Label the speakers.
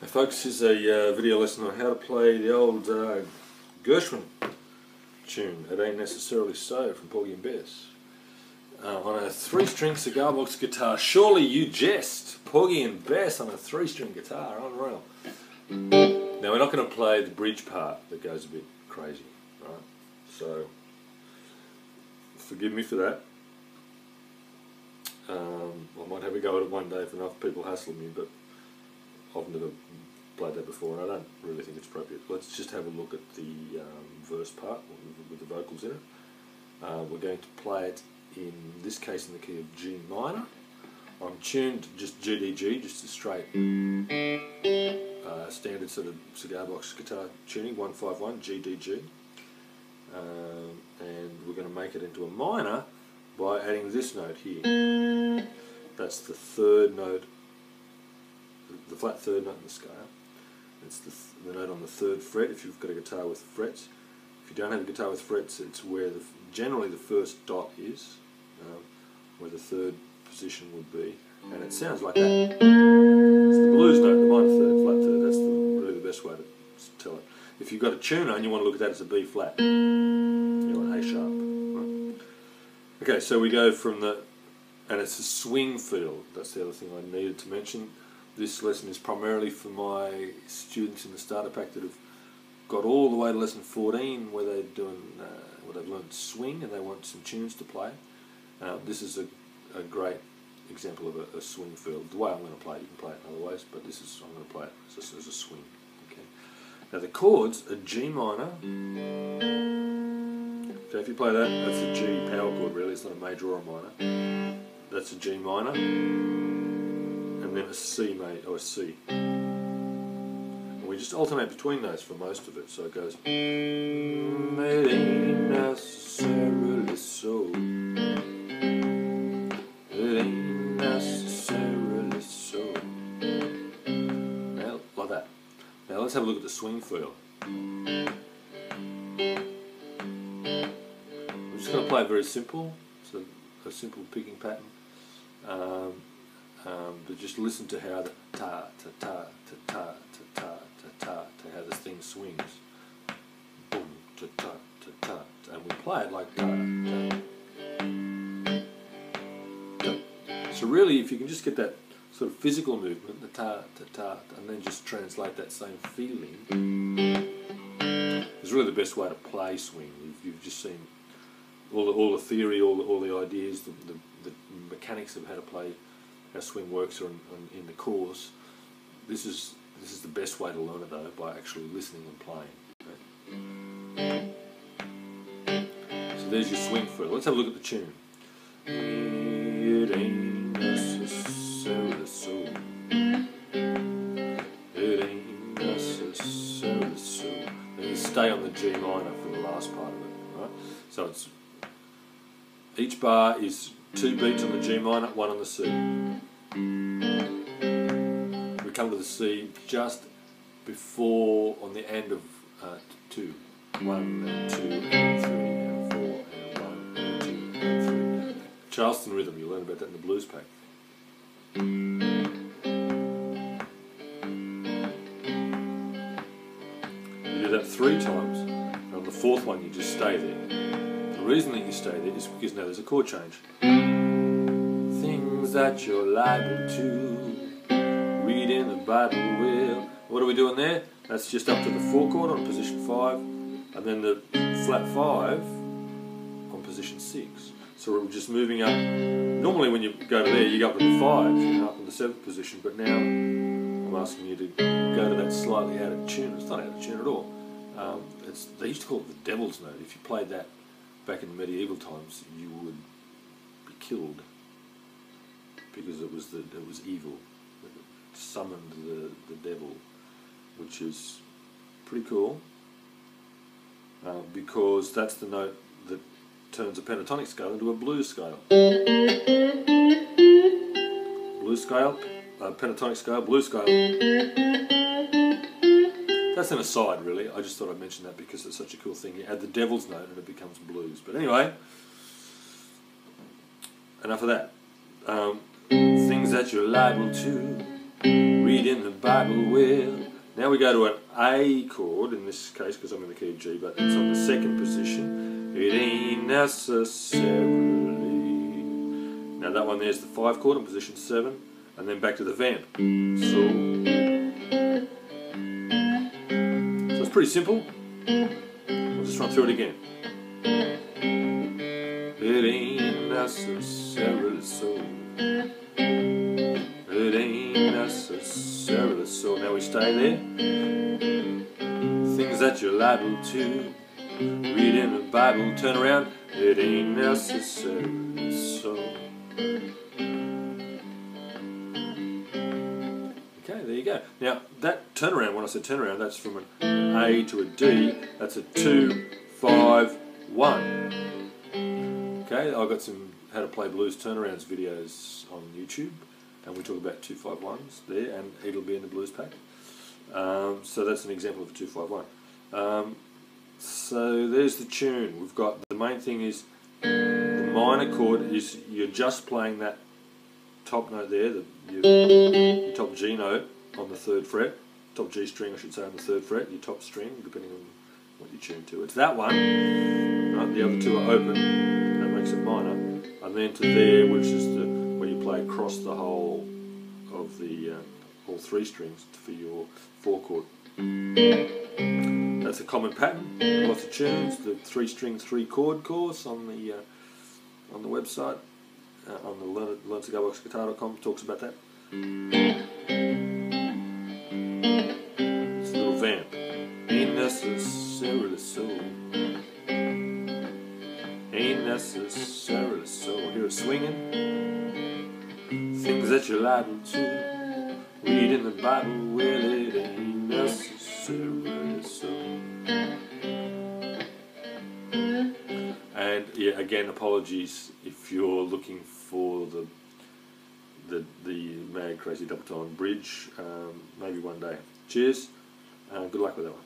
Speaker 1: Hey folks, this is a video lesson on how to play the old Gershwin tune, It Ain't Necessarily So, from Porgy and Bess, on a 3-string cigar box guitar. Surely you jest! Porgy and Bess on a 3-string guitar, unreal. Now we're not going to play the bridge part that goes a bit crazy, right? So, forgive me for that. I might have a go at it one day if enough people hassle me, but I've never played that before and I don't really think it's appropriate. Let's just have a look at the verse part with the vocals in it. We're going to play it, in this case, in the key of G minor. I'm tuned just GDG, just a straight standard sort of cigar box guitar tuning, 151 GDG. And we're going to make it into a minor by adding this note here. That's the third note, the flat third note in the scale. It's the note on the 3rd fret if you've got a guitar with frets. If you don't have a guitar with frets, it's where generally the first dot is, where the 3rd position would be, and it sounds like that. It's the blues note, the minor 3rd, flat 3rd. That's really the best way to tell it. If you've got a tuner and you want to look at that as a B flat, you want A sharp. Right? Okay, so we go from and it's a swing feel. That's the other thing I needed to mention. This lesson is primarily for my students in the starter pack that have got all the way to lesson 14, where they're doing, where they've learned swing and they want some tunes to play. This is a great example of a swing feel. The way I'm going to play it, you can play it in other ways, but I'm going to play it as a swing. Okay. Now the chords are G minor. Okay, if you play that, that's a G power chord really. It's not a major or a minor. That's a G minor. And then a C or a C. And we just alternate between those for most of it. So it goes, it ain't necessarily so. It ain't necessarily so. Now, like that. Now let's have a look at the swing feel. We're just going to play it very simple. So a simple picking pattern. But just listen to how the ta ta ta ta ta ta ta ta ta to how this thing swings. Boom ta ta ta ta, and we play it like ta ta ta. So really, if you can just get that sort of physical movement, the ta ta ta, and then just translate that same feeling, is really the best way to play swing. You've just seen all the theory, all the ideas, the mechanics of how to play. How swing works in the course. This is the best way to learn it though, by actually listening and playing. Okay. So there's your swing feel. Let's have a look at the tune. It ain't necessarily so. It ain't necessarily so. And you stay on the G minor for the last part of it, right? So it's each bar is 2 beats on the G minor, 1 on the C. We come to the C just before, on the end of 2. 1 and 2 and 3 and 4 and 1 and 2 and 3. Charleston rhythm, you'll learn about that in the blues pack. You do that 3 times, and on the 4th one you just stay there. The reason that you stay there is because now there's a chord change. Things that you're liable to read in the Bible will. What are we doing there? That's just up to the 4 chord on position 5, and then the flat 5 on position 6. So we're just moving up. Normally when you go to there, you go up to the 5, up in the 7th position, but now I'm asking you to go to that slightly out of tune. It's not out of tune at all. They used to call it the devil's note. If you played that back in the medieval times, you would be killed because it was evil. It summoned the devil, which is pretty cool because that's the note that turns a pentatonic scale into a blues scale. Blues scale, pentatonic scale, blues scale. That's an aside, really. I just thought I'd mention that because it's such a cool thing. You add the devil's note and it becomes blues. But anyway, enough of that. Things that you're liable to reading the Bible well. Now we go to an A chord, in this case because I'm in the key of G, but it's on the second position. It ain't necessarily. Now that one there's the 5 chord in position 7, and then back to the vamp. So it's pretty simple. I'll just run through it again. It ain't necessarily so. It ain't necessarily so. Now we stay there. Things that you're liable to read in the Bible, turn around. It ain't necessarily so. Okay, there you go. Now that turnaround, when I said turnaround, that's from an A to a D. That's a 2, 5, 1. Okay, I've got some how to play blues turnarounds videos on YouTube, and we talk about 2-5-1s there, and it'll be in the blues pack. So that's an example of a 2-5-1. So there's the tune. We've got the main thing is the minor chord is you're just playing that top note there, your top G note on the 3rd fret, top G string I should say on the 3rd fret, your top string depending on what you tune to. It's that one, right? The other two are open, that makes it minor, and then to there, which is where you play across the whole of the all 3 strings for your 4 chord. That's a common pattern. Lots of tunes. The 3-string 3-chord course on the website, on the learncigarboxguitar.com talks about that. It's a little vamp. Ain't necessarily so. Ain't necessarily so. Hear it swinging. Things that you're liable to read in the Bible, well, it ain't necessarily so. And yeah, again, apologies if you're looking for the Mad Crazy Double Time bridge. Maybe one day. Cheers. Good luck with that one.